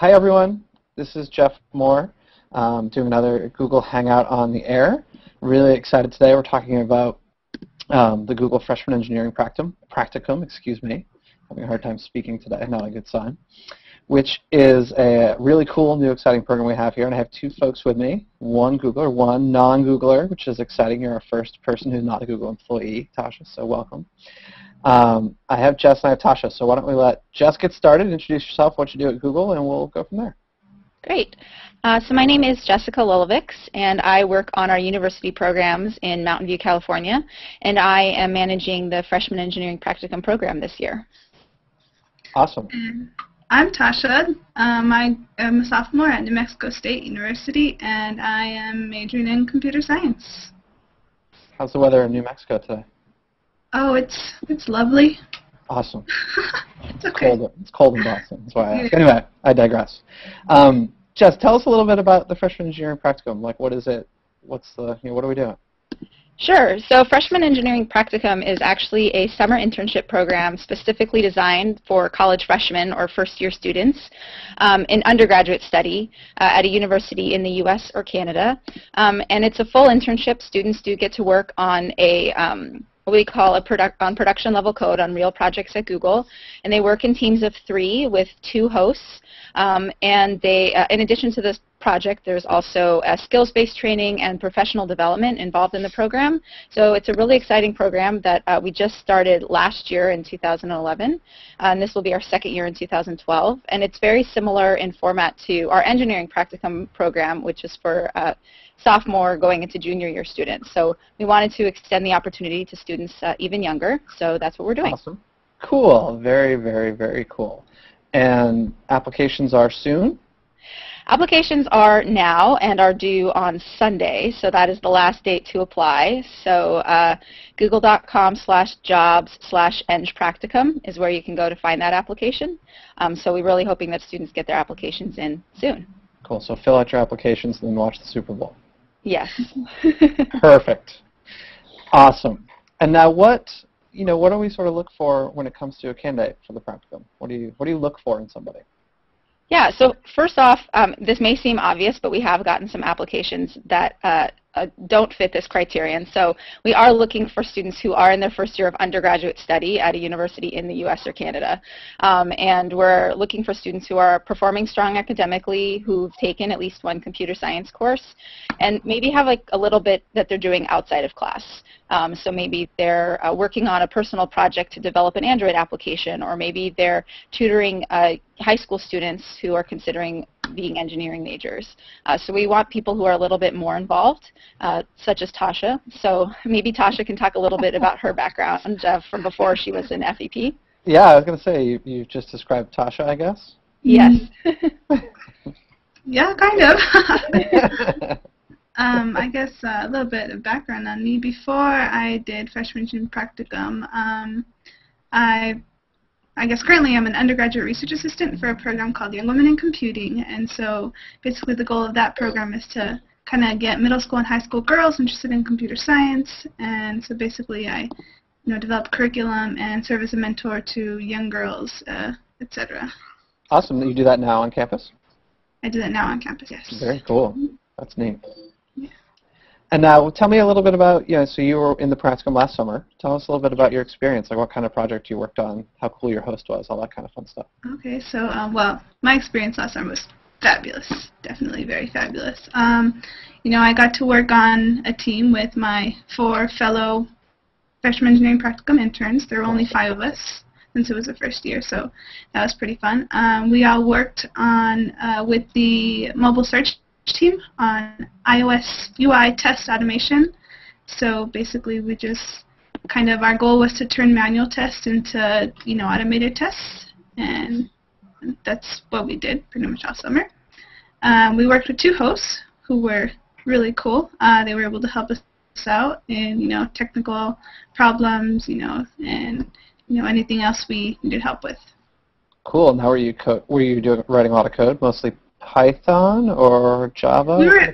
Hi everyone, this is Jeff Moore doing another Google Hangout on the air. Really excited today. We're talking about the Google Freshman Engineering Practicum, excuse me. Having a hard time speaking today, not a good sign. Which is a really cool, new, exciting program we have here. And I have two folks with me, one Googler, one non-Googler, which is exciting. You're our first person who's not a Google employee, Tasha, so welcome. I have Jess and I have Tasha, so why don't we let Jess get started, introduce yourself, what you do at Google, and we'll go from there. Great. So my name is Jessica Lulovics, and I work on our university programs in Mountain View, California, and I am managing the Freshman Engineering Practicum program this year. Awesome. I'm Tasha. I am a sophomore at New Mexico State University, and I am majoring in computer science. How's the weather in New Mexico today? Oh, it's lovely. Awesome. It's okay. It's cold in Boston, that's why I asked. Anyway, I digress. Jess, tell us a little bit about the Freshman Engineering Practicum. Like, what is it? What's the, what are we doing? Sure. So Freshman Engineering Practicum is actually a summer internship program specifically designed for college freshmen or first-year students in undergraduate study at a university in the U.S. or Canada. And it's a full internship. Students do get to work on a what we call on production level code on real projects at Google, and they work in teams of 3 with 2 hosts. And they, in addition to this project, there's also a skills-based training and professional development involved in the program. So it's a really exciting program that we just started last year in 2011, and this will be our second year in 2012. And it's very similar in format to our engineering practicum program, which is for sophomore going into junior year students. So we wanted to extend the opportunity to students even younger, so that's what we're doing. Awesome. Cool. Very, very, very cool. And applications are soon? Applications are now and are due on Sunday, so that is the last date to apply. So google.com/jobs/engpracticum is where you can go to find that application. So we're really hoping that students get their applications in soon. Cool. So fill out your applications and then watch the Super Bowl. Yes. Perfect. Awesome. And now what do we sort of look for when it comes to a candidate for the practicum? What do you look for in somebody? Yeah, so first off, this may seem obvious, but we have gotten some applications that don't fit this criterion. So we are looking for students who are in their first year of undergraduate study at a university in the U.S. or Canada. And we're looking for students who are performing strong academically, who've taken at least 1 computer science course, and maybe have like a little bit that they're doing outside of class. So maybe they're working on a personal project to develop an Android application, or maybe they're tutoring high school students who are considering being engineering majors. So we want people who are a little bit more involved, such as Tasha. So maybe Tasha can talk a little bit about her background from before she was in FEP. Yeah, I was going to say, you just described Tasha, I guess? Yes. Yeah, kind of. I guess a little bit of background on me. Before I did Freshman Engineering Practicum, I guess currently I'm an undergraduate research assistant for a program called Young Women in Computing, and so basically the goal of that program is to kind of get middle school and high school girls interested in computer science, and so basically I develop curriculum and serve as a mentor to young girls, etc. Awesome. You do that now on campus? I do that now on campus, yes. Very cool. That's neat. And now tell me a little bit about, so you were in the practicum last summer. Tell us a little bit about your experience, like what kind of project you worked on, how cool your host was, all that kind of fun stuff. Okay, so, well, my experience last summer was fabulous, definitely very fabulous. I got to work on a team with my 4 fellow freshman engineering practicum interns. There were only 5 of us since it was the first year, so that was pretty fun. We all worked on, with the mobile search team on iOS UI test automation. So basically we just our goal was to turn manual tests into automated tests, and that's what we did pretty much all summer. We worked with 2 hosts who were really cool. They were able to help us out in technical problems, and anything else we needed help with. Cool. Now were you writing a lot of code, mostly Python or Java? We were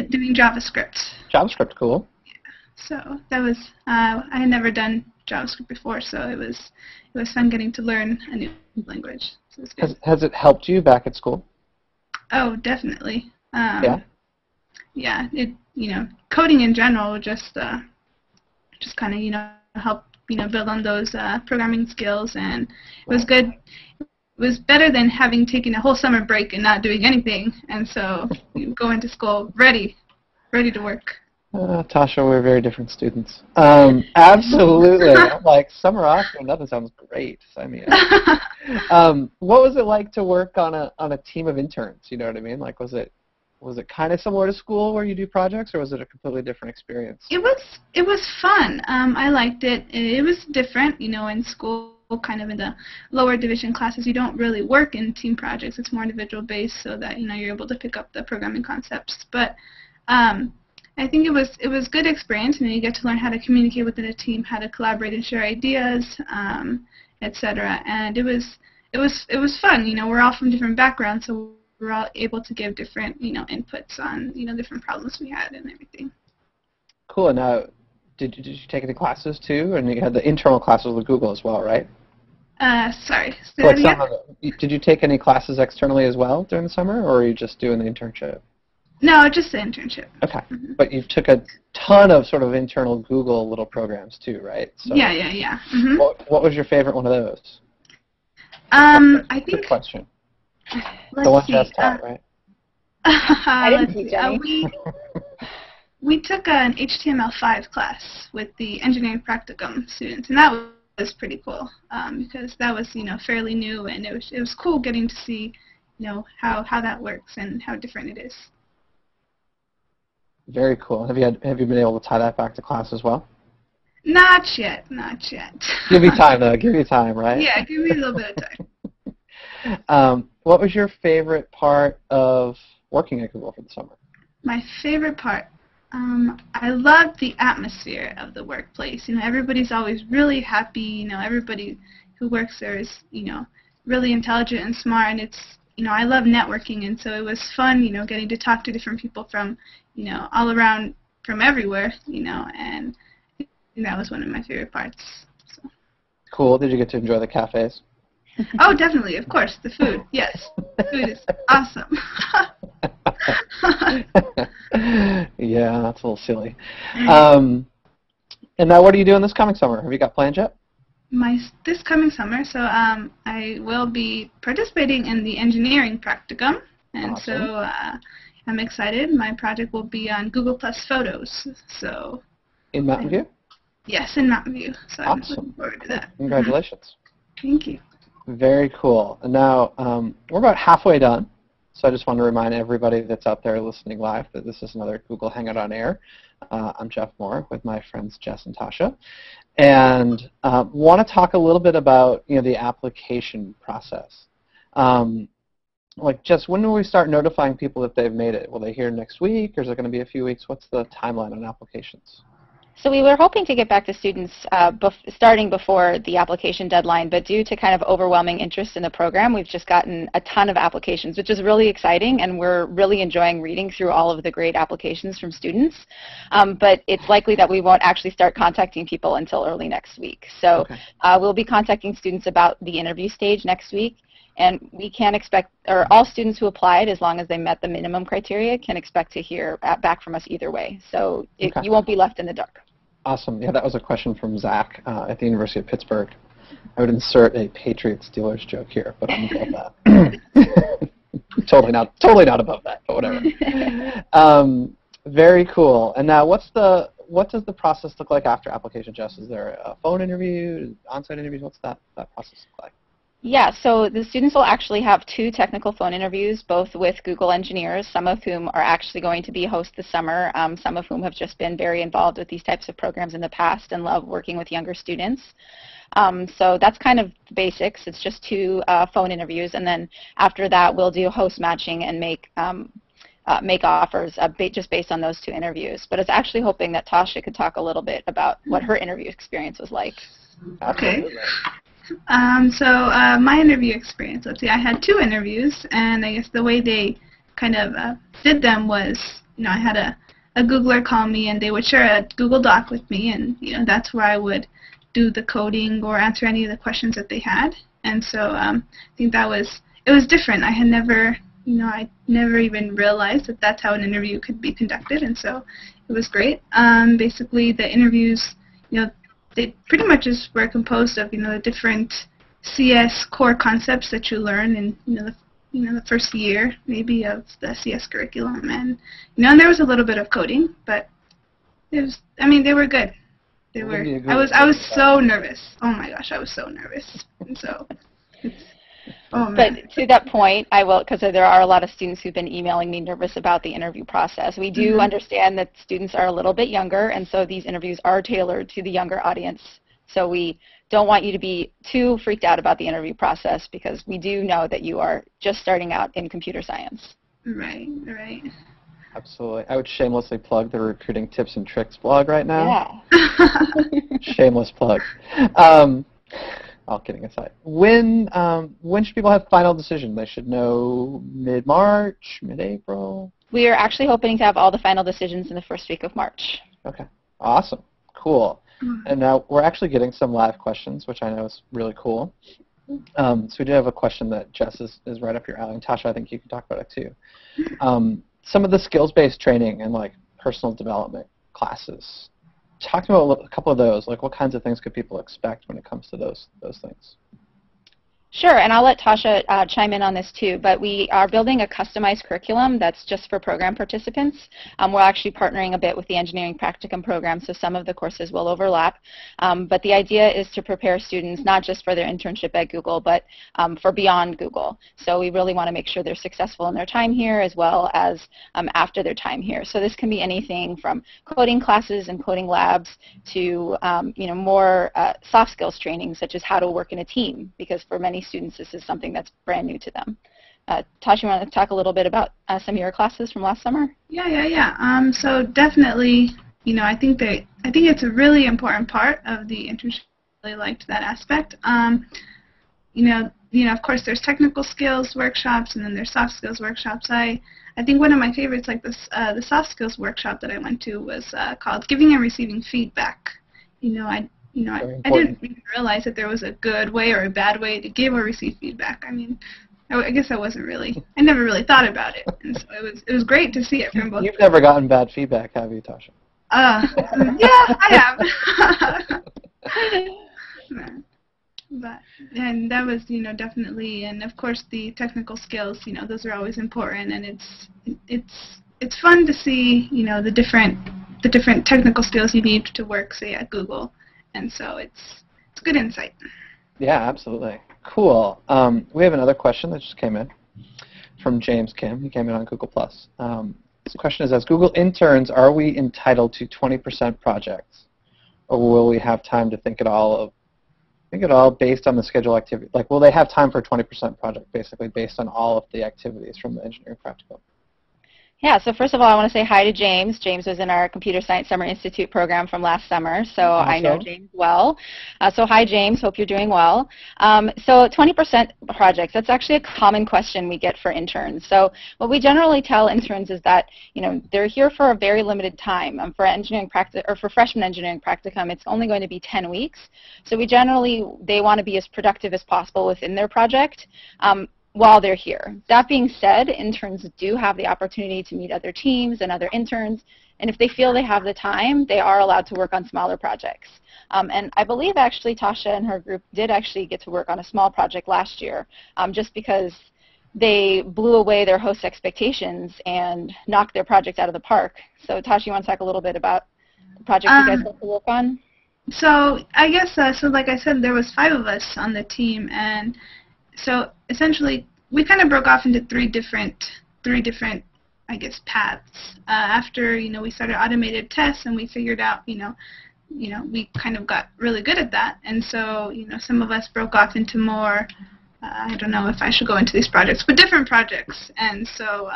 doing JavaScript. JavaScript, cool. Yeah. So that was I had never done JavaScript before, so it was fun getting to learn a new language. So it was good. Has it helped you back at school? Oh, definitely. Yeah. Yeah. Coding in general just kind of help build on those programming skills, and it was good. It was better than having taken a whole summer break and not doing anything, and so you go into school ready to work. Tasha, we're very different students. Absolutely. I'm like, summer off doing nothing sounds great. Sign me up. What was it like to work on a team of interns? You know what I mean? Like, was it kind of similar to school where you do projects, or was it a completely different experience? It was fun. I liked it. It was different. In school, kind of in the lower division classes, you don't really work in team projects. It's more individual based, so that you're able to pick up the programming concepts. But I think it was good experience. You get to learn how to communicate within a team, how to collaborate and share ideas, etc. And it was fun. We're all from different backgrounds, so we're all able to give different inputs on different problems we had and everything. Cool. And now, did you take any classes too? And you had the internal classes with Google as well, right? Sorry. Say that again? Did you take any classes externally as well during the summer, or are you just doing the internship? No, just the internship. Okay. Mm-hmm. But you took a ton of sort of internal Google little programs too, right? So yeah. Mm-hmm. What was your favorite one of those? I think. Good question. Let's the one see. Jess taught, right? I didn't teach any. We took an HTML5 class with the engineering practicum students, and that was pretty cool because that was fairly new, and it was cool getting to see how that works and how different it is. Very cool. Have you been able to tie that back to class as well? Not yet. Give me time, though. Give me time, right? Yeah, give me a little bit of time. What was your favorite part of working at Google for the summer? My favorite part? I love the atmosphere of the workplace. Everybody's always really happy. Everybody who works there is, really intelligent and smart, and it's, I love networking, and so it was fun, getting to talk to different people from, all around, from everywhere, and that was one of my favorite parts. So. Cool. Did you get to enjoy the cafes? Oh, definitely. Of course. The food. Yes. The food is awesome. Yeah, that's a little silly. And now what are you doing this coming summer? Have you got plans yet? This coming summer, so I will be participating in the engineering practicum, and awesome. So I'm excited. My project will be on Google Plus Photos. So in Mountain View? Yes, in Mountain View. So awesome. I'm looking forward to that. Congratulations. Thank you. Very cool. And now we're about halfway done, so I just want to remind everybody that's out there listening live that this is another Google Hangout on Air. I'm Jeff Moore with my friends Jess and Tasha, and want to talk a little bit about the application process. Like, Jess, when will we start notifying people that they've made it? Will they hear next week, or is it going to be a few weeks? What's the timeline on applications? So we were hoping to get back to students starting before the application deadline, but due to kind of overwhelming interest in the program, we've just gotten a ton of applications, which is really exciting, and we're really enjoying reading through all of the great applications from students. But it's likely that we won't actually start contacting people until early next week. So okay. We'll be contacting students about the interview stage next week. And we can expect, or all students who applied, as long as they met the minimum criteria, can expect to hear back from us either way. So okay. You won't be left in the dark. Awesome. Yeah, that was a question from Zach at the University of Pittsburgh. I would insert a Patriots-Steelers joke here, but I'm above that. totally not above that, but whatever. Very cool. And now, what does the process look like after application, Jess? Is there a phone interview, on-site interviews? What's that process look like? Yeah, so the students will actually have 2 technical phone interviews, both with Google engineers, some of whom are actually going to be hosts this summer, some of whom have just been very involved with these types of programs in the past and love working with younger students. So that's kind of the basics. It's just 2 phone interviews, and then after that we'll do host matching and make offers just based on those 2 interviews. But I was actually hoping that Tasha could talk a little bit about what her interview experience was like. Okay. So my interview experience, let's see, I had 2 interviews, and I guess the way they kind of did them was, I had a Googler call me, and they would share a Google Doc with me, and that's where I would do the coding or answer any of the questions that they had. And so I think it was different. I had never I never even realized that that's how an interview could be conducted, and so it was great. Basically, the interviews, they pretty much just were composed of, the different CS core concepts that you learn in, the first year maybe of the CS curriculum, and and there was a little bit of coding, but they were good. They were. I was so nervous. Oh my gosh, I was so nervous, and so. Oh, man. But to that point, I will, because there are a lot of students who've been emailing me nervous about the interview process. We do understand that students are a little bit younger, and so these interviews are tailored to the younger audience. So we don't want you to be too freaked out about the interview process, because we do know that you are just starting out in computer science. Right. Absolutely. I would shamelessly plug the Recruiting Tips and Tricks blog right now. Yeah. Shameless plug. All kidding aside. When should people have final decision? They should know mid-March, mid-April? We are actually hoping to have all the final decisions in the first week of March. Okay. Awesome. Cool. And now we're actually getting some live questions, which I know is really cool. So we do have a question that Jess is right up your alley. And Tasha, I think you can talk about it too. Some of the skills-based training and personal development classes. Talk about a couple of those. What kinds of things could people expect when it comes to those things? Sure, and I'll let Tasha chime in on this too, but we are building a customized curriculum that's just for program participants. We're actually partnering a bit with the Engineering Practicum program, so some of the courses will overlap. But the idea is to prepare students not just for their internship at Google, but for beyond Google. So we really want to make sure they're successful in their time here as well as after their time here. So this can be anything from coding classes and coding labs to more soft skills training, such as how to work in a team, because for many students, this is something that's brand new to them. Tasha, you want to talk a little bit about some of your classes from last summer? Yeah. So definitely, I think it's a really important part of the internship. I really liked that aspect. Of course, there's technical skills workshops, and then there's soft skills workshops. I think one of my favorites, the soft skills workshop that I went to, was called Giving and Receiving Feedback. I didn't even realize that there was a good way or a bad way to give or receive feedback. I guess I never really thought about it, and so it was great to see it from both. You've never gotten bad feedback, have you, Tasha? Yeah, I have. And that was, definitely, and of course the technical skills, those are always important, and it's fun to see, the different technical skills you need to work, say, at Google. And so it's good insight. Yeah, absolutely. Cool. We have another question that just came in from James Kim. He came in on Google+. This question is, as Google interns, are we entitled to 20% projects? Or will we have time to think it all based on the schedule activity? Will they have time for a 20% project, basically, based on all of the activities from the engineering practicum? Yeah, so first of all, I want to say hi to James. James was in our Computer Science Summer Institute program from last summer, so awesome. I know James well. So hi, James. Hope you're doing well. So 20% projects, that's actually a common question we get for interns. So what we generally tell interns is that, they're here for a very limited time. For freshman engineering practicum, it's only going to be 10 weeks. So they want to be as productive as possible within their project. While they're here. That being said, interns do have the opportunity to meet other teams and other interns, and if they feel they have the time, they are allowed to work on smaller projects. And I believe actually Tasha and her group did actually get to work on a small project last year, just because they blew away their host expectations and knocked their project out of the park. So Tasha, you want to talk a little bit about the project you guys got to work on? So I guess, like I said, there was 5 of us on the team, and so essentially, we kind of broke off into three different, I guess, paths. After we started automated tests, and we figured out, we kind of got really good at that, and so some of us broke off into more. I don't know if I should go into these projects, but different projects, and so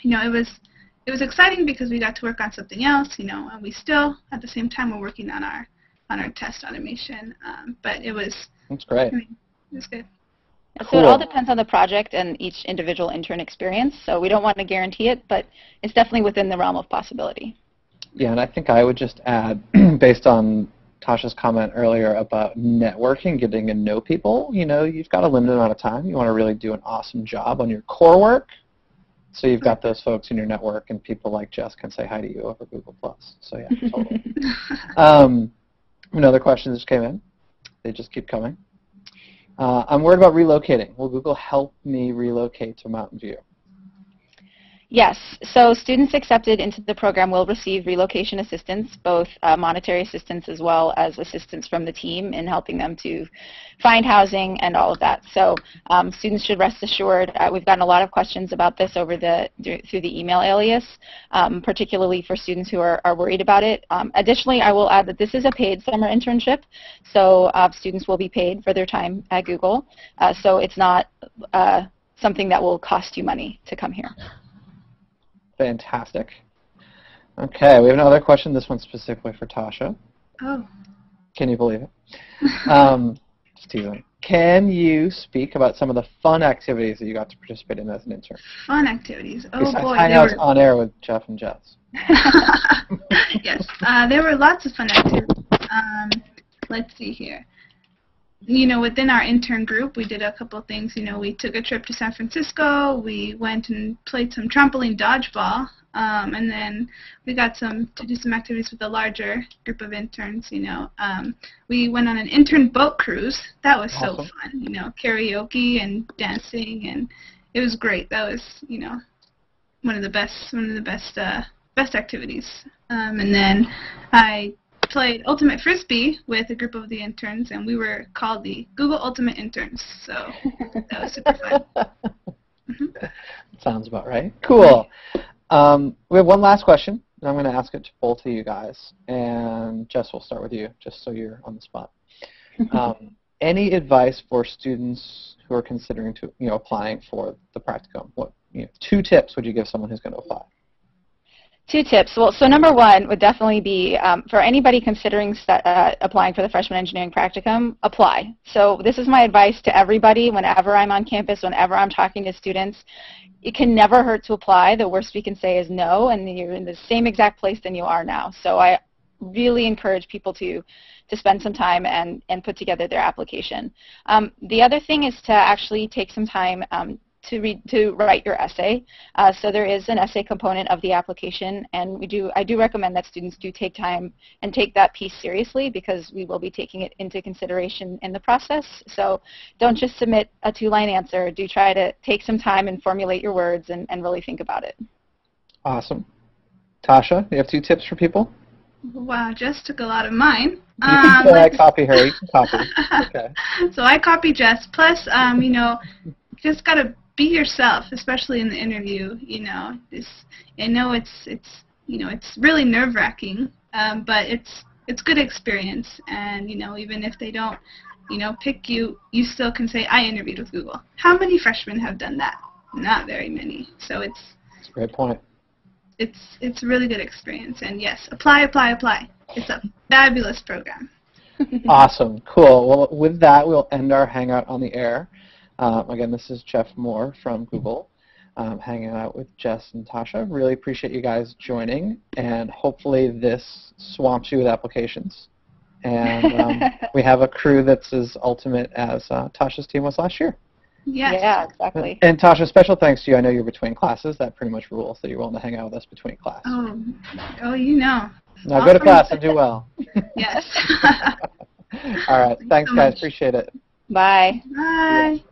it was exciting because we got to work on something else, and we still at the same time were working on our test automation, but that's great. It was good. So cool. It all depends on the project and each individual intern experience. So we don't want to guarantee it, but it's definitely within the realm of possibility. Yeah, and I think I would just add, based on Tasha's comment earlier about networking, getting to know people. You know, you've got a limited amount of time. You want to really do an awesome job on your core work. So you've got those folks in your network, and people like Jess can say hi to you over Google+. So yeah, totally. Another question just came in. They just keep coming. I'm worried about relocating. Will Google help me relocate to Mountain View? Yes, so students accepted into the program will receive relocation assistance, both monetary assistance as well as assistance from the team in helping them to find housing and all of that. So students should rest assured. We've gotten a lot of questions about this through the email alias, particularly for students who are worried about it. Additionally, I will add that this is a paid summer internship, so students will be paid for their time at Google. So it's not something that will cost you money to come here. Fantastic. Okay, we have another question, this one's specifically for Tasha. Oh. Can you believe it? Just teasing. Can you speak about some of the fun activities that you got to participate in as an intern? Fun activities. Oh, besides boy. Hangouts on air with Jeff and Jess. Yes, there were lots of fun activities. Let's see here. You know, within our intern group, we did a couple of things. You know, we took a trip to San Francisco. We went and played some trampoline dodgeball. And then we got to do some activities with a larger group of interns, you know. We went on an intern boat cruise. That was so fun, you know, karaoke and dancing, and it was great. That was, you know, one of the best activities. And then I played Ultimate Frisbee with a group of the interns, and we were called the Google Ultimate Interns, so that was super fun. Sounds about right. Cool. We have one last question, and I'm going to ask it to both of you guys, and Jess, we'll start with you, just so you're on the spot. Any advice for students who are considering applying for the Practicum? What 2 tips would you give someone who's going to apply? 2 tips. Well, so number 1 would definitely be for anybody considering applying for the Freshman Engineering Practicum, apply. So this is my advice to everybody whenever I'm on campus, whenever I'm talking to students. It can never hurt to apply. The worst we can say is no, and you're in the same exact place than you are now. So I really encourage people to spend some time and put together their application. The other thing is to actually take some time to write your essay. So there is an essay component of the application, and I do recommend that students do take time and take that piece seriously, because we will be taking it into consideration in the process. So don't just submit a 2-line answer. Do try to take some time and formulate your words and really think about it. Awesome. Tasha, you have 2 tips for people? Wow, Jess took a lot of mine. You can copy her. You can copy. Okay. So I copy Jess. Plus, you know, just gotta be yourself, especially in the interview. You know, I know it's really nerve-wracking, but it's good experience. And you know, even if they don't, pick you, you still can say, I interviewed with Google. How many freshmen have done that? Not very many. So it's a great point. It's a really good experience. And yes, apply. It's a fabulous program. Awesome. Cool. Well, with that, we'll end our Hangout on the air. Again, this is Jeff Moore from Google, hanging out with Jess and Tasha. Really appreciate you guys joining, and hopefully this swamps you with applications. And we have a crew that's as ultimate as Tasha's team was last year. Yes. Yeah, exactly. And Tasha, special thanks to you. I know you're between classes. That pretty much rules that you're willing to hang out with us between class. Oh, you know. Now go to class and do well. Yes. All right. Thanks, guys. Appreciate it. Bye. Bye.